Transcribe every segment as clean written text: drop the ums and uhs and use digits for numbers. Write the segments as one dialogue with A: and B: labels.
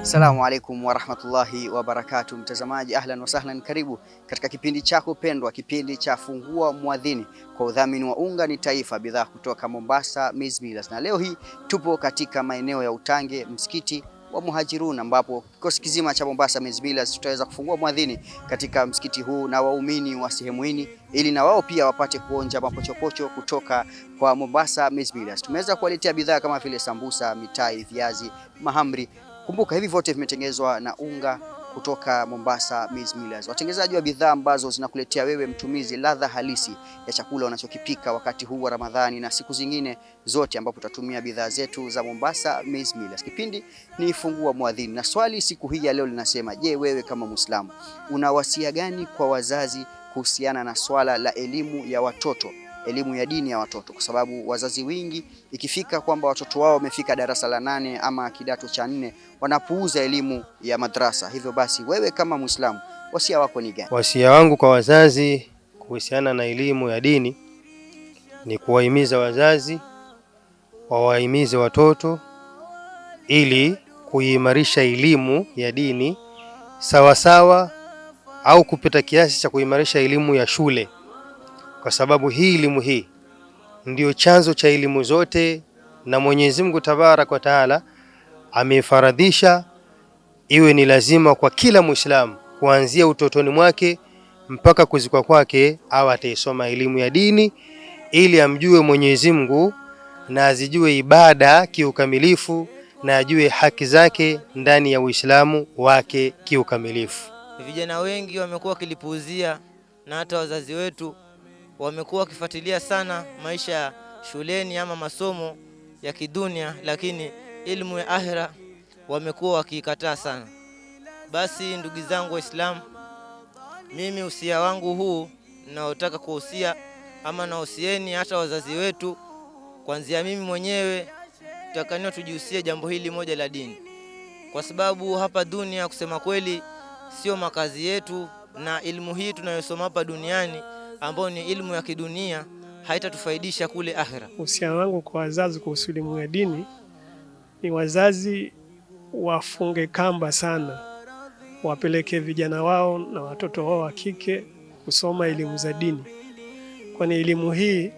A: Assalamu alaikum warahmatullahi wabarakatuh. Mtazamaji, ahlan wa sahlan, karibu katika kipindi chako pendwa, kipindi cha Fungua Mwadhini kwa udhamini wa Unga ni Taifa, bidhaa kutoka Mombasa Maize Millers. Na leo hii tupo katika maeneo ya Utange, msikiti wa Muhajirun, ambapo kikosi kizima cha Mombasa Maize Millers tutaweza kufungua mwadhini katika msikiti huu na waumini wa sehemu hii, ili na wao pia wapate kuonja mapochopocho kutoka kwa Mombasa Maize Millers. Tumeweza kuwaletea bidhaa kama vile sambusa, mitai, viazi, mahamri. Kumbuka hivi vyote vimetengenezwa na unga kutoka Mombasa Maize Millers, watengenezaji wa bidhaa ambazo zinakuletea wewe mtumizi ladha halisi ya chakula unachokipika wakati huu wa Ramadhani na siku zingine zote ambapo tutatumia bidhaa zetu za Mombasa Maize Millers. Kipindi ni Fungua Mwadhini, na swali siku hii ya leo linasema, je, wewe kama Muislamu una wasia gani kwa wazazi kuhusiana na swala la elimu ya watoto, elimu ya dini ya watoto? Kwa sababu wazazi wengi ikifika kwamba watoto wao wamefika darasa la 8 ama kidato cha 4 wanapuuza elimu ya madrasa. Hivyo basi wewe kama Muislamu wasia wako ni gani?
B: Wasia wangu kwa wazazi kuhusiana na elimu ya dini ni kuwahimiza wazazi wawahimize watoto ili kuimarisha elimu ya dini sawasawa au kupita kiasi cha kuimarisha elimu ya shule, kwa sababu hii elimu hii ndio chanzo cha elimu zote, na Mwenyezi Mungu Tabarak wa Taala amefaradhisha iwe ni lazima kwa kila Muislamu kuanzia utotoni mwake mpaka kuzikwa kwake awe ataisoma elimu ya dini ili amjue Mwenyezi Mungu na azijue ibada kiukamilifu na ajue haki zake ndani ya Uislamu wake kiukamilifu.
C: Vijana wengi wamekuwa wakilipuuzia na hata wazazi wetu wamekuwa wakifuatilia sana maisha ya shuleni ama masomo ya kidunia, lakini elimu ya akhira wamekuwa wakikataa sana. Basi ndugu zangu Waislamu, mimi usia wangu huu naotaka kuhusia ama nahusieni hata wazazi wetu, kuanzia mimi mwenyewe tutakaniwa tujihusie jambo hili moja la dini, kwa sababu hapa dunia kusema kweli sio makazi yetu, na elimu hii tunayosoma hapa duniani ambayo ni elimu ya kidunia haitatufaidisha kule akhira.
D: Uhusiano wangu kwa wazazi kuhusu elimu ya dini ni wazazi wafunge kamba sana, wapeleke vijana wao na watoto wao wa kike kusoma elimu za dini, kwani elimu hii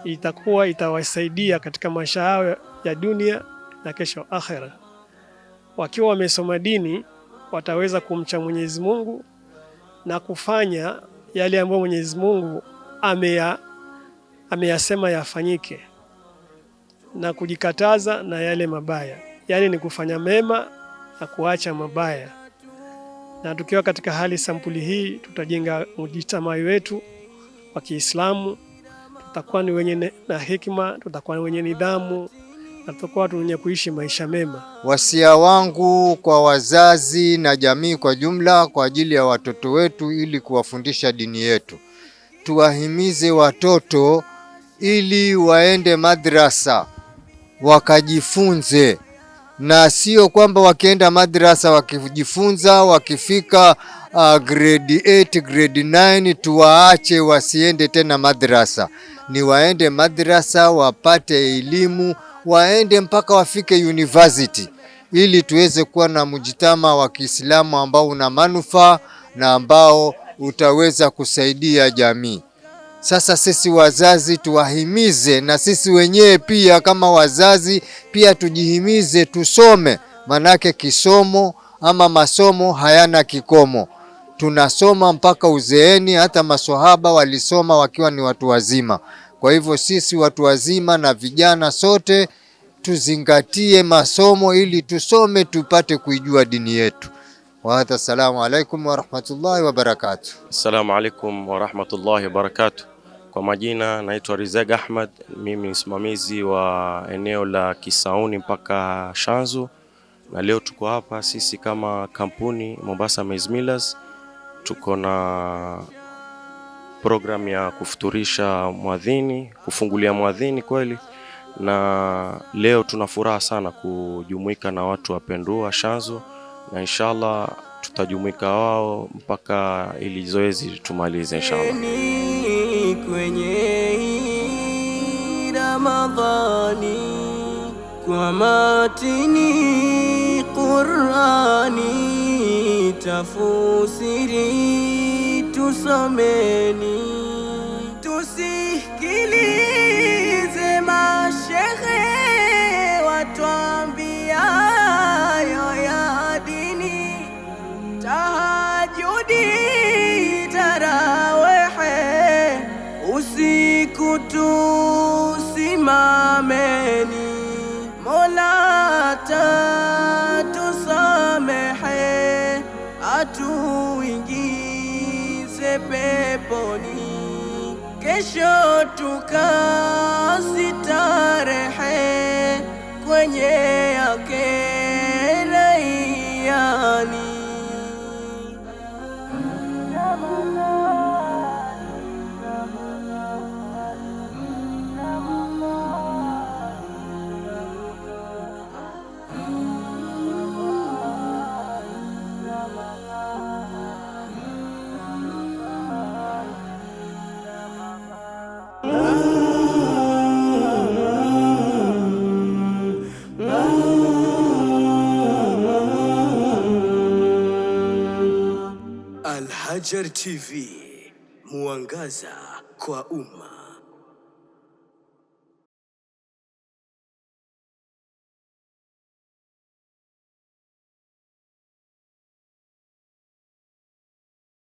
D: itakuwa itawasaidia katika maisha yao ya dunia na kesho akhira. Wakiwa wamesoma dini wataweza kumcha Mwenyezi Mungu na kufanya yale ambayo Mwenyezi Mungu ameyasema yafanyike, na kujikataza na yale mabaya, yani ni kufanya mema na kuacha mabaya. Na tukiwa katika hali sampuli hii tutajenga mujitamaa wetu wa Kiislamu, tutakuwa ni wenye na hikima, tutakuwa ni wenye nidhamu na tutakuwa tunye kuishi maisha mema.
E: Wasia wangu kwa wazazi na jamii kwa jumla kwa ajili ya watoto wetu ili kuwafundisha dini yetu, tuwahimize watoto ili waende madrasa wakajifunze, na sio kwamba wakienda madrasa wakijifunza wakifika grade 8 grade 9 tuwaache wasiende tena madrasa. Ni waende madrasa wapate elimu, waende mpaka wafike university, ili tuweze kuwa na mujitama wa Kiislamu ambao una manufaa na ambao utaweza kusaidia jamii. Sasa sisi wazazi tuwahimize, na sisi wenyewe pia kama wazazi pia tujihimize tusome, manake kisomo ama masomo hayana kikomo. Tunasoma mpaka uzeeni, hata maswahaba walisoma wakiwa ni watu wazima. Kwa hivyo sisi watu wazima na vijana sote tuzingatie masomo ili tusome tupate kuijua dini yetu. Assalamu alaikum wa rahmatullahi wa barakatuh.
F: Assalamu alaikum wa rahmatullahi wa barakatuh. Kwa majina naitwa Rizaq Ahmad, mimi ni msimamizi wa eneo la Kisauni mpaka Shanzu, na leo tuko hapa sisi kama kampuni Mombasa Maize Millers tuko na program ya kufuturisha mwadhini, kufungulia mwadhini kweli, na leo tuna furaha sana kujumuika na watu wapendwa Shanzu, na inshallah tutajumuika wao mpaka ili zoezi tumalize inshallah. Kwenye Ramadhani
G: kwa matini Qur'ani tafusiri tusomeni, tusikilize mashehe watuambiayo ya dini, tahajudi tarawehe usiku tusimameni, Mola tatusamehe atuingize peponi, kesho tukasitarehe kwenye yake raiani. Al Hajar TV, mwangaza kwa umma.